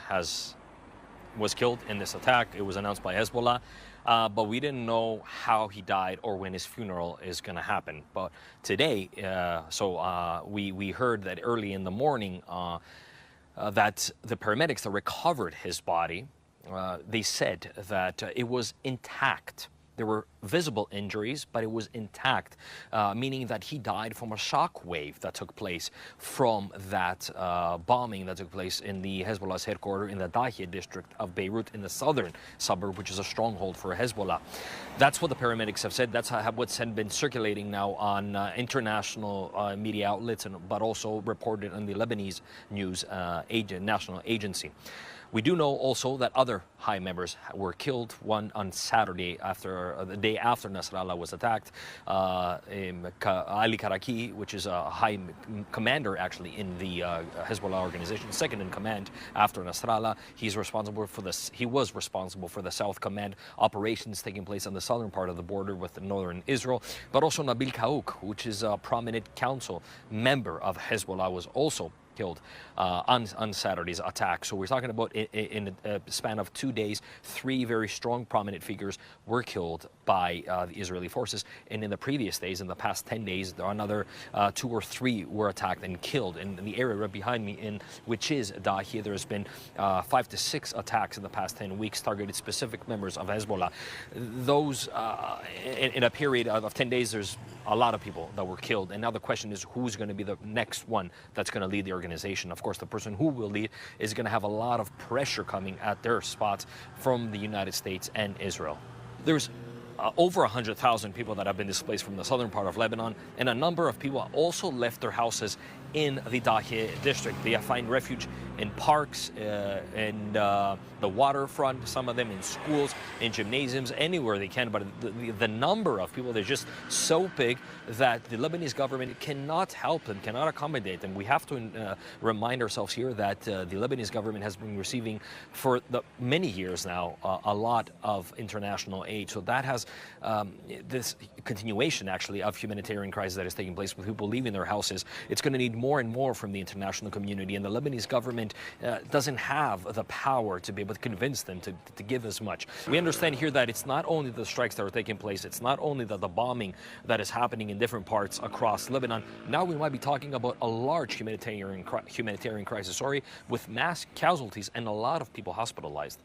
was killed in this attack. It was announced by Hezbollah, but we didn't know how he died or when his funeral is going to happen. But today, we heard that early in the morning that the paramedics that recovered his body, they said that it was intact. There were visible injuries, but it was intact, meaning that he died from a shock wave that took place from that bombing that took place in the Hezbollah's headquarters in the Dahieh district of Beirut in the southern suburb, which is a stronghold for Hezbollah. That's what the paramedics have said. That's what's been circulating now on international media outlets, but also reported on the Lebanese news national agency. We do know also that other high members were killed. One on Saturday, the day after Nasrallah was attacked. Ali Karaki, which is a high commander actually in the Hezbollah organization, second in command after Nasrallah. He was responsible for the South Command operations taking place on the southern part of the border with northern Israel. But also Nabil Kaouk, which is a prominent council member of Hezbollah, was also killed on Saturday's attack. So we're talking about in a span of 2 days, 3 very strong, prominent figures were killed by the Israeli forces. And in the previous days, in the past 10 days, there are another 2 or 3 were attacked and killed. In the area right behind me, which is Dahieh, there has been 5 to 6 attacks in the past 10 weeks, targeted specific members of Hezbollah. Those, in a period of 10 days, there's a lot of people that were killed. And now the question is, who's going to be the next one that's going to lead the organization? Of course, the person who will lead is going to have a lot of pressure coming at their spots from the United States and Israel. There's over 100,000 people that have been displaced from the southern part of Lebanon, and a number of people also left their houses in the Dahieh district. They find refuge in parks, in the waterfront, some of them in schools, in gymnasiums, anywhere they can. But the number of people, they're just so big that the Lebanese government cannot help them, cannot accommodate them. We have to remind ourselves here that the Lebanese government has been receiving for many years now a lot of international aid. So that has this continuation, actually, of humanitarian crisis that is taking place with people leaving their houses. It's going to need more and more from the international community, and the Lebanese government doesn't have the power to be able to convince them to give as much. We understand here that it's not only the strikes that are taking place, it's not only the bombing that is happening in different parts across Lebanon. Now we might be talking about a large humanitarian crisis, with mass casualties and a lot of people hospitalized.